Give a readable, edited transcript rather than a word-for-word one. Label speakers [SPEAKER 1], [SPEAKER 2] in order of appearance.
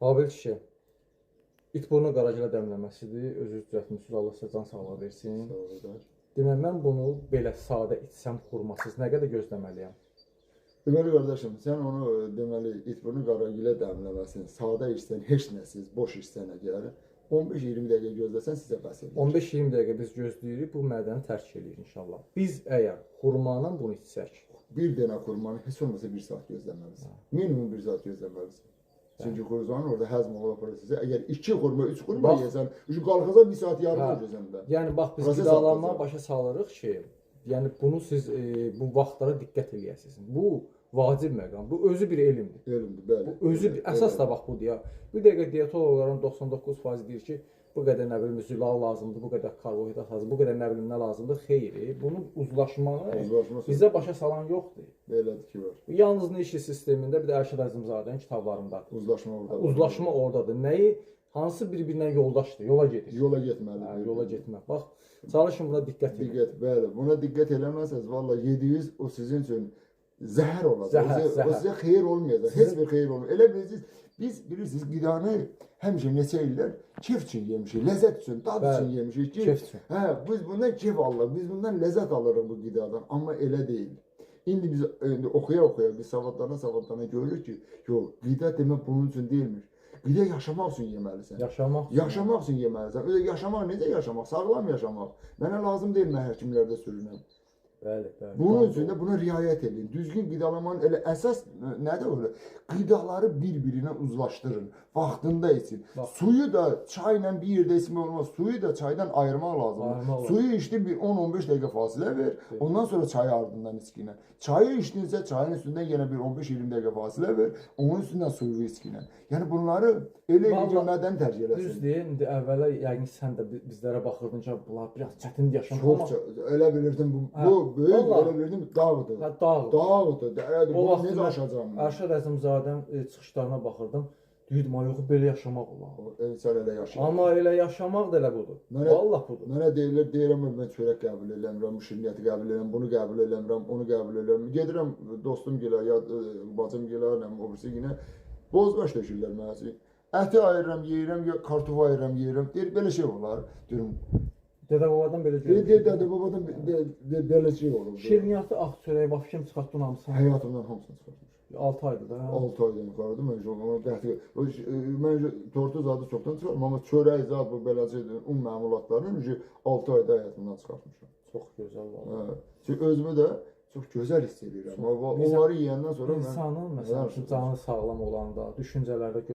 [SPEAKER 1] Habil kişi, it burnu qaragilə dəmləməsidir. Özünüz düzəltmişsiniz, Allah sizə can sağlığı versin.
[SPEAKER 2] Sağ olun.
[SPEAKER 1] Demək, mən bunu belə sadə içsəm xurmasız nə qədər gözləməliyəm?
[SPEAKER 2] Deməli qardaşım, sən onu deməli it burnu qaragilə dəmləməsin. Sadə içsən, heç nəsiz, boş içsən əgər 15-20 dəqiqə gözləsən sizə bəs edir.
[SPEAKER 1] 15-20 dəqiqə biz gözləyirik, bu mədəni tərk edir inşallah. Biz əgər xurmanla bunu içsək,
[SPEAKER 2] Bir dənə xurmanı heç olmasa 1 saat gözləməlisən. Minimum 1 saat gözləməlisən. Çünki xurmanın orada həzm olma prosesi. Əgər 2 xurma, 3 xurma yeyəsən, qalxacaq 1 saat yarım olacaqsan da.
[SPEAKER 1] Yəni bax biz qidalanma başa salırıq ki, yəni bunu siz bu vaxtlara diqqət eləyəsiniz. Bu vacib məqam. Bu özü bir elmdir.
[SPEAKER 2] Elmdir, bəli.
[SPEAKER 1] Bu özü əsas da bax budur ya. Bir dəqiqə dietoloqların 99% deyir ki, bu qədər nə bilim zülal lazımdır, bu qədər karbohidrat lazımdır, bu qədər nə bilim nə lazımdır. Xeyr, bunun uzlaşmanı bizə başa salan yoxdur.
[SPEAKER 2] Belədir ki var.
[SPEAKER 1] Yalnız Neşi sistemində bir də Ərşad Əzimzadənin kitablarındadır.
[SPEAKER 2] Uzlaşma oradadır.
[SPEAKER 1] Uzlaşma oradadır. Nəyi? Hansı bir-birinə yoldaşdır, yola gedir.
[SPEAKER 2] Yola getməlidir.
[SPEAKER 1] Yola getmək. Bax, çalışın buna diqqət edin.
[SPEAKER 2] Diqqət, bəli. Buna diqqət eləməsəz, valla yediyiniz o sizin üçün zəhər olacaq. O sizə xeyir olmayacaq. Heç bir xeyir olmayacaq. Elə bilirsiniz, biz bilirsiniz qidanı həmişə neçə illər keyf üçün yemişik, ləzzət üçün, dad üçün yemişik ki, hə, biz bundan keyf alırıq, biz bundan ləzzət alırıq bu qidadan, amma elə deyil. İndi biz oxuya-oxuya, biz savadlana görürük ki, yox, qida demək bunun üçün deyilmiş. Qida yaşamaq üçün yeməlisən. Yaşamaq üçün yeməlisən. Öyle yaşamaq necə yaşamaq? Sağlam yaşamaq. Mənə lazım deyil mən həkimlərdə sürünəm.
[SPEAKER 1] Bəli, bəli.
[SPEAKER 2] Bunun üçün də buna riayət edin. Düzgün qidalamanın elə əsas nədir öyle? Qidaları bir-birinə uzlaşdırın. Vaxtında için. Suyu da çayla bir yerdə içmək olmaz. Suyu da çaydan ayırmaq lazımdır. Suyu içdi bir 10-15 dəqiqə fasilə ver. Ondan sonra çayı ardından içkinə. Çayı içdinsə çayın üstündən yenə bir 15-20 dəqiqə fasilə ver. Onun üstündən suyu içkinə. Yəni bunları elə yemədən tərcih eləsin.
[SPEAKER 1] Düzdür. İndi əvvələ yəqin sən də bizlərə baxırdın ki, bunlar biraz çətindir yaşamaq.
[SPEAKER 2] Çox elə bilirdim bu böyük elə bilirdim dağdır. Dağdır.
[SPEAKER 1] O vaxt
[SPEAKER 2] necə aşacağam?
[SPEAKER 1] Ərşad Əzimzadənin çıxışlarına baxırdım. Deyirdim, yox, belə yaşamaq olar.
[SPEAKER 2] Sən elə yaşayır.
[SPEAKER 1] Amma elə yaşamaq da elə budur. Vallahi budur.
[SPEAKER 2] Mənə deyirəm, mən çörək qəbul eləmirəm, şirniyyəti qəbul eləmirəm, bunu qəbul eləmirəm, onu qəbul eləmirəm. Gedirəm dostum gilə, ya bacım gilə, o birisi yenə bozbaş döşürlər mənə üçün. Əti ayırıram, yeyirəm, ya kartofu ayırıram, yeyirəm. Deyir, belə şey olar. Deyirəm,
[SPEAKER 1] Dədə-babadan belə görürəm.
[SPEAKER 2] Dədə-babadan belə şey olur.
[SPEAKER 1] Şirniyyatı, ağ çörəyi, bax kim çıxartdın hamısını?
[SPEAKER 2] Həyatımdan hamısını çıxartmışam.
[SPEAKER 1] 6 aydır da.
[SPEAKER 2] 6 aydan yuxarıdır. Mən onu qəti mən tortu zadı çoxdan çıxarmışam, amma çörək zad bu beləcə un məmulatlarını 6 ayda həyatımdan çıxartmışam.
[SPEAKER 1] Çox gözəl vallahi.
[SPEAKER 2] Çünki özümü də çox gözəl hiss edirəm. Onları yeyəndən sonra
[SPEAKER 1] insanın məsələn canı sağlam olanda, düşüncələrdə